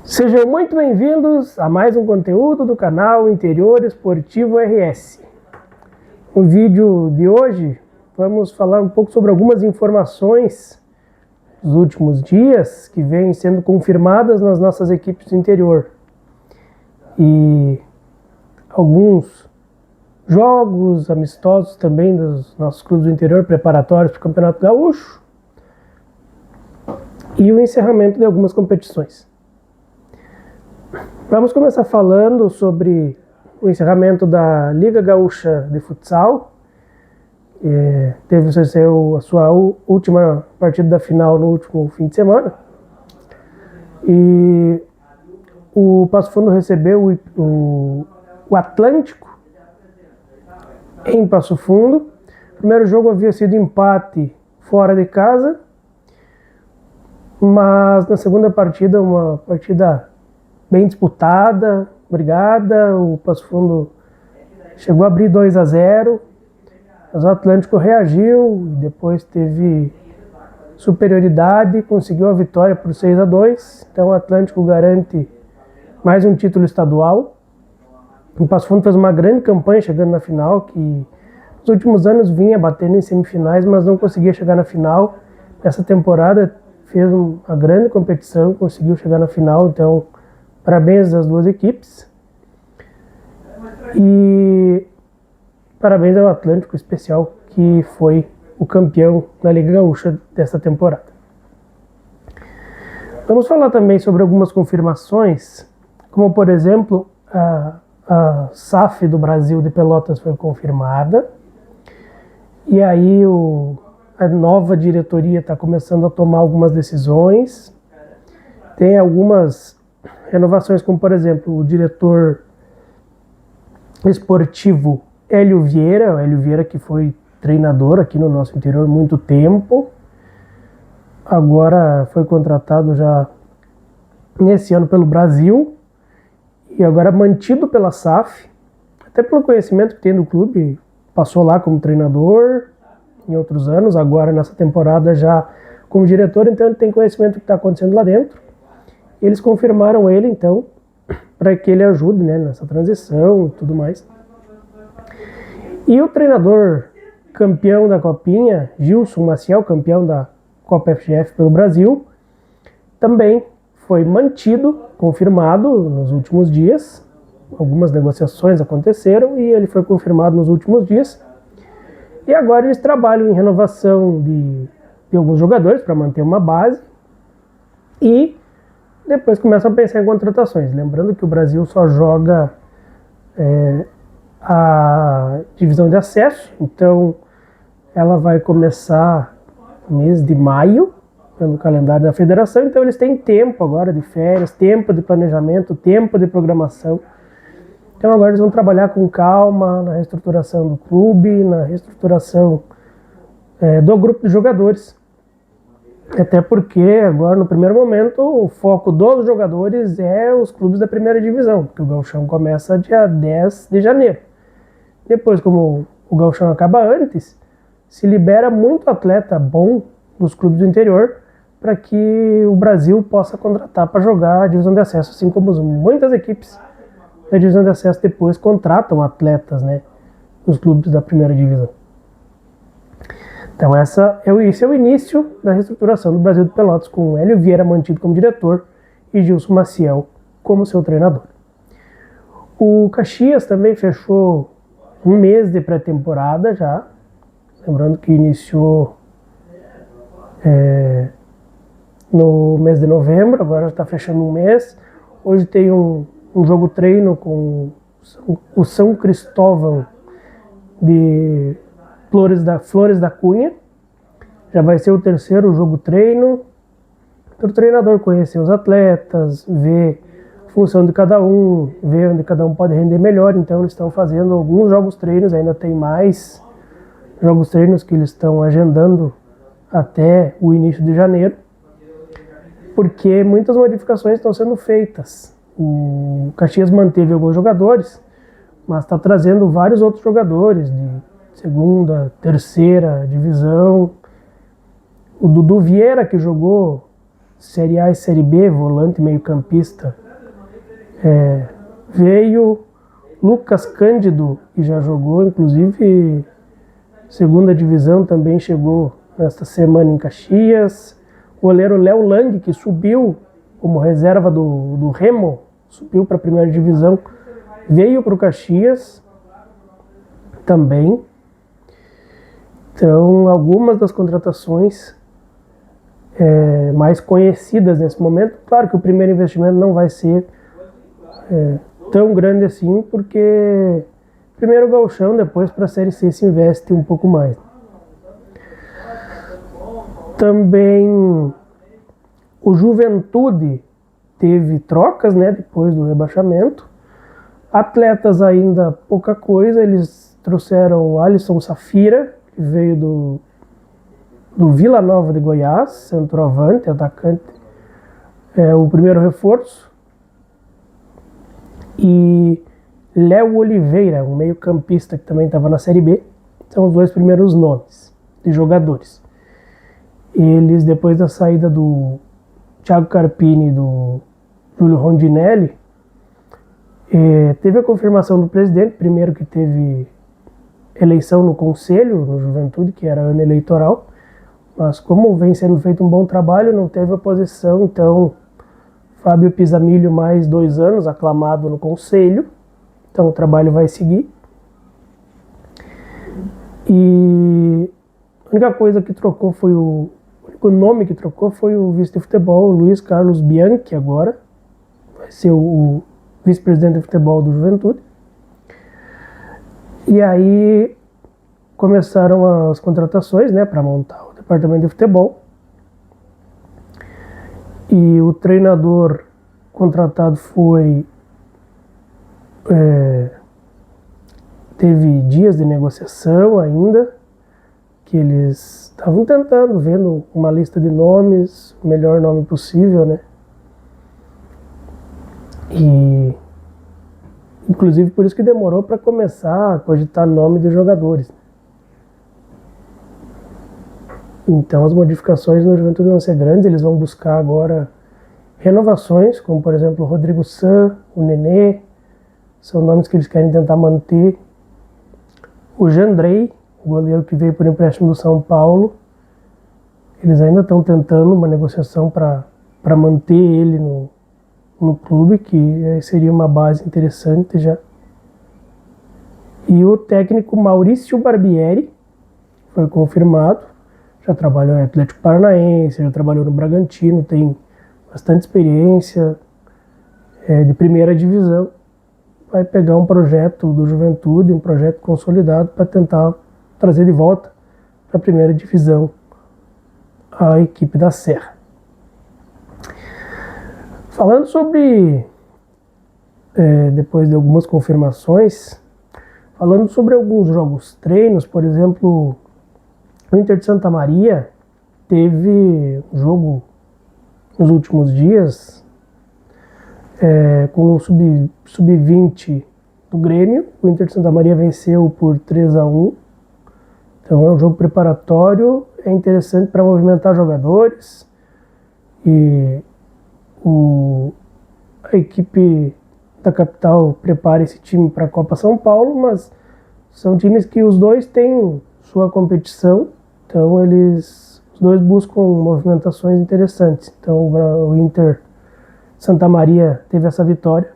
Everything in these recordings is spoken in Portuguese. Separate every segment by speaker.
Speaker 1: Sejam muito bem-vindos a mais um conteúdo do canal Interior Esportivo RS. No vídeo de hoje, vamos falar um pouco sobre algumas informações dos últimos dias que vêm sendo confirmadas nas nossas equipes do interior. E alguns jogos amistosos também dos nossos clubes do interior preparatórios para o Campeonato Gaúcho e o encerramento de algumas competições. Vamos começar falando sobre o encerramento da Liga Gaúcha de Futsal. Teve a sua última partida da final no último fim de semana. E o Passo Fundo recebeu o Atlântico em Passo Fundo. O primeiro jogo havia sido empate fora de casa, mas na segunda partida, uma partida bem disputada, brigada. O Passo Fundo chegou a abrir 2-0, mas o Atlântico reagiu e depois teve superioridade, conseguiu a vitória por 6-2. Então o Atlântico garante mais um título estadual. O Passo Fundo fez uma grande campanha chegando na final, que nos últimos anos vinha batendo em semifinais, mas não conseguia chegar na final. Essa temporada fez uma grande competição, conseguiu chegar na final, então parabéns às duas equipes. E parabéns ao Atlântico especial, que foi o campeão da Liga Gaúcha desta temporada. Vamos falar também sobre algumas confirmações, como por exemplo, a SAF do Brasil de Pelotas foi confirmada. E aí a nova diretoria está começando a tomar algumas decisões. Tem algumas renovações, como por exemplo o diretor esportivo Hélio Vieira, que foi treinador aqui no nosso interior há muito tempo, agora foi contratado já nesse ano pelo Brasil e agora mantido pela SAF, até pelo conhecimento que tem do clube. Passou lá como treinador em outros anos, agora nessa temporada já como diretor, então ele tem conhecimento do que está acontecendo lá dentro. Eles confirmaram ele, então, para que ele ajude, né, nessa transição e tudo mais. E o treinador campeão da Copinha, Gilson Maciel, campeão da Copa FGF pelo Brasil, também foi mantido, confirmado nos últimos dias. Algumas negociações aconteceram e ele foi confirmado nos últimos dias. E agora eles trabalham em renovação de alguns jogadores para manter uma base e depois começam a pensar em contratações. Lembrando que o Brasil só joga a divisão de acesso, então ela vai começar no mês de maio, pelo calendário da federação, então eles têm tempo agora de férias, tempo de planejamento, tempo de programação. Então agora eles vão trabalhar com calma na reestruturação do clube, na reestruturação do grupo de jogadores. Até porque agora, no primeiro momento, o foco dos jogadores é os clubes da primeira divisão, porque o Gauchão começa dia 10 de janeiro. Depois, como o Gauchão acaba antes, se libera muito atleta bom dos clubes do interior para que o Brasil possa contratar para jogar a divisão de acesso, assim como muitas equipes da divisão de acesso depois contratam atletas, né, dos clubes da primeira divisão. Então esse é o início da reestruturação do Brasil de Pelotas, com Hélio Vieira mantido como diretor e Gilson Maciel como seu treinador. O Caxias também fechou um mês de pré-temporada já, lembrando que iniciou no mês de novembro, agora já está fechando um mês. Hoje tem um jogo treino com o São Cristóvão de Flores da Cunha. Já vai ser o terceiro jogo treino. Para o treinador conhecer os atletas, ver a função de cada um, ver onde cada um pode render melhor. Então eles estão fazendo alguns jogos treinos, ainda tem mais jogos treinos que eles estão agendando até o início de janeiro, porque muitas modificações estão sendo feitas. O Caxias manteve alguns jogadores, mas está trazendo vários outros jogadores de segunda, terceira divisão. O Dudu Vieira, que jogou Série A e Série B, volante meio-campista. Veio Lucas Cândido, que já jogou, inclusive, segunda divisão, também chegou nesta semana em Caxias. O goleiro Léo Lang, que subiu como reserva do Remo, subiu para a primeira divisão, veio para o Caxias também. Então, algumas das contratações mais conhecidas nesse momento. Claro que o primeiro investimento não vai ser tão grande assim, porque primeiro o gauchão, depois para a Série C se investe um pouco mais. Também o Juventude teve trocas, né, depois do rebaixamento. Atletas ainda pouca coisa, eles trouxeram o Alisson Safira, que veio do Vila Nova de Goiás, centroavante, atacante, o primeiro reforço. E Léo Oliveira, um meio-campista que também estava na Série B, são os dois primeiros nomes de jogadores. Eles, depois da saída do Thiago Carpini e do Júlio Rondinelli, teve a confirmação do presidente, primeiro que teve eleição no Conselho, no Juventude, que era ano eleitoral, mas como vem sendo feito um bom trabalho, não teve oposição, então Fábio Pisamilho mais 2 anos, aclamado no Conselho, então o trabalho vai seguir. E a única coisa que trocou foi o único nome que trocou foi o vice de futebol, o Luiz Carlos Bianchi, agora vai ser o vice-presidente de futebol do Juventude. E aí começaram as contratações, né, para montar o departamento de futebol. E o treinador contratado teve dias de negociação ainda, que eles estavam tentando, vendo uma lista de nomes, o melhor nome possível, né? E inclusive por isso que demorou para começar a cogitar nome de jogadores. Então as modificações no Juventude vão ser grandes, eles vão buscar agora renovações, como por exemplo o Rodrigo San, o Nenê, são nomes que eles querem tentar manter. O Jandrei, o goleiro que veio por empréstimo do São Paulo, eles ainda estão tentando uma negociação para manter ele no clube, que seria uma base interessante já. E o técnico Maurício Barbieri foi confirmado, já trabalhou no Atlético Paranaense, já trabalhou no Bragantino, tem bastante experiência de primeira divisão. Vai pegar um projeto do Juventude, um projeto consolidado para tentar trazer de volta para a primeira divisão a equipe da Serra. Falando sobre, depois de algumas confirmações, falando sobre alguns jogos treinos, por exemplo, o Inter de Santa Maria teve um jogo nos últimos dias com o Sub-20 do Grêmio. O Inter de Santa Maria venceu por 3-1. Então é um jogo preparatório, é interessante para movimentar jogadores. E a equipe da capital prepara esse time para a Copa São Paulo, mas são times que os dois têm sua competição, então os dois buscam movimentações interessantes. Então o Inter Santa Maria teve essa vitória.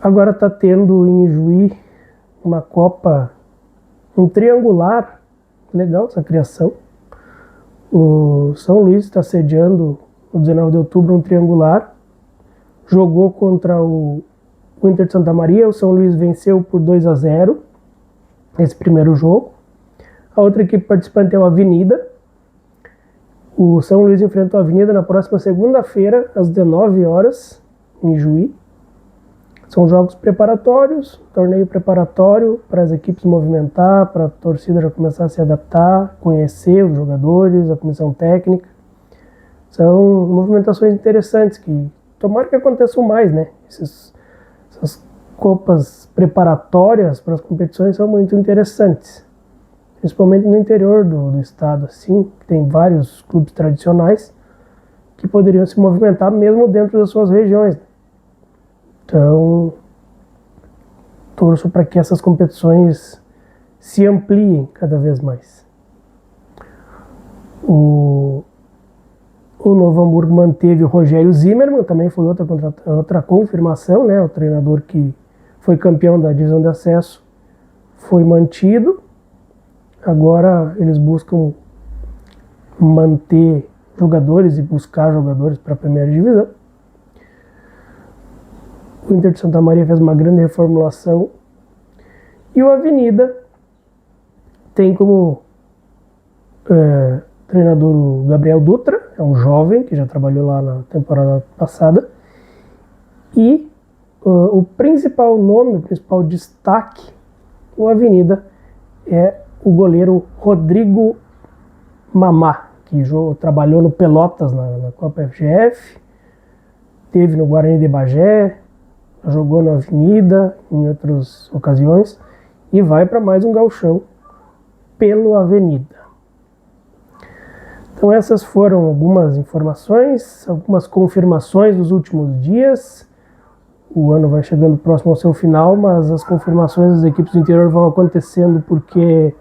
Speaker 1: Agora está tendo em Ijuí uma Copa, um triangular, legal essa criação. O São Luís está sediando no 19 de outubro um triangular, jogou contra o Inter de Santa Maria, o São Luís venceu por 2-0 esse primeiro jogo. A outra equipe participante é o Avenida. O São Luís enfrenta a Avenida na próxima segunda-feira, às 19 horas, em Juí. São jogos preparatórios, torneio preparatório para as equipes movimentar, para a torcida já começar a se adaptar, conhecer os jogadores, a comissão técnica. São movimentações interessantes que tomara que aconteçam mais, né? Essas copas preparatórias para as competições são muito interessantes, principalmente no interior do estado, assim, que tem vários clubes tradicionais. que poderiam se movimentar mesmo dentro das suas regiões. Então, torço para que essas competições se ampliem cada vez mais. O Novo Hamburgo manteve o Rogério Zimmermann, também foi outra confirmação, né? O treinador que foi campeão da divisão de acesso foi mantido. Agora eles buscam manter jogadores e buscar jogadores para a primeira divisão. O Inter de Santa Maria fez uma grande reformulação. E o Avenida tem como treinador o Gabriel Dutra, é um jovem que já trabalhou lá na temporada passada. E o principal nome, o principal destaque no Avenida é o goleiro Rodrigo Mamá, que trabalhou no Pelotas na Copa FGF, teve no Guarani de Bagé, jogou na Avenida em outras ocasiões e vai para mais um gauchão pelo Avenida. Então essas foram algumas informações, algumas confirmações dos últimos dias. O ano vai chegando próximo ao seu final, mas as confirmações das equipes do interior vão acontecendo porque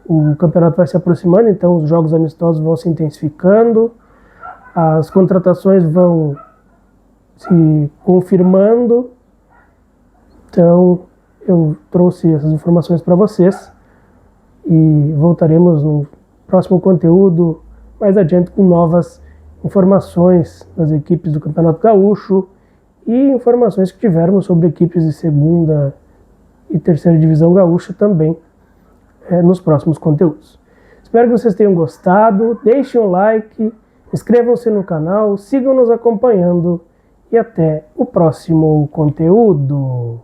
Speaker 1: o campeonato vai se aproximando, então os jogos amistosos vão se intensificando, as contratações vão se confirmando. Então eu trouxe essas informações para vocês e voltaremos no próximo conteúdo mais adiante com novas informações das equipes do Campeonato Gaúcho e informações que tivermos sobre equipes de segunda e terceira divisão gaúcha também nos próximos conteúdos. Espero que vocês tenham gostado, deixem um like, inscrevam-se no canal, sigam nos acompanhando e até o próximo conteúdo.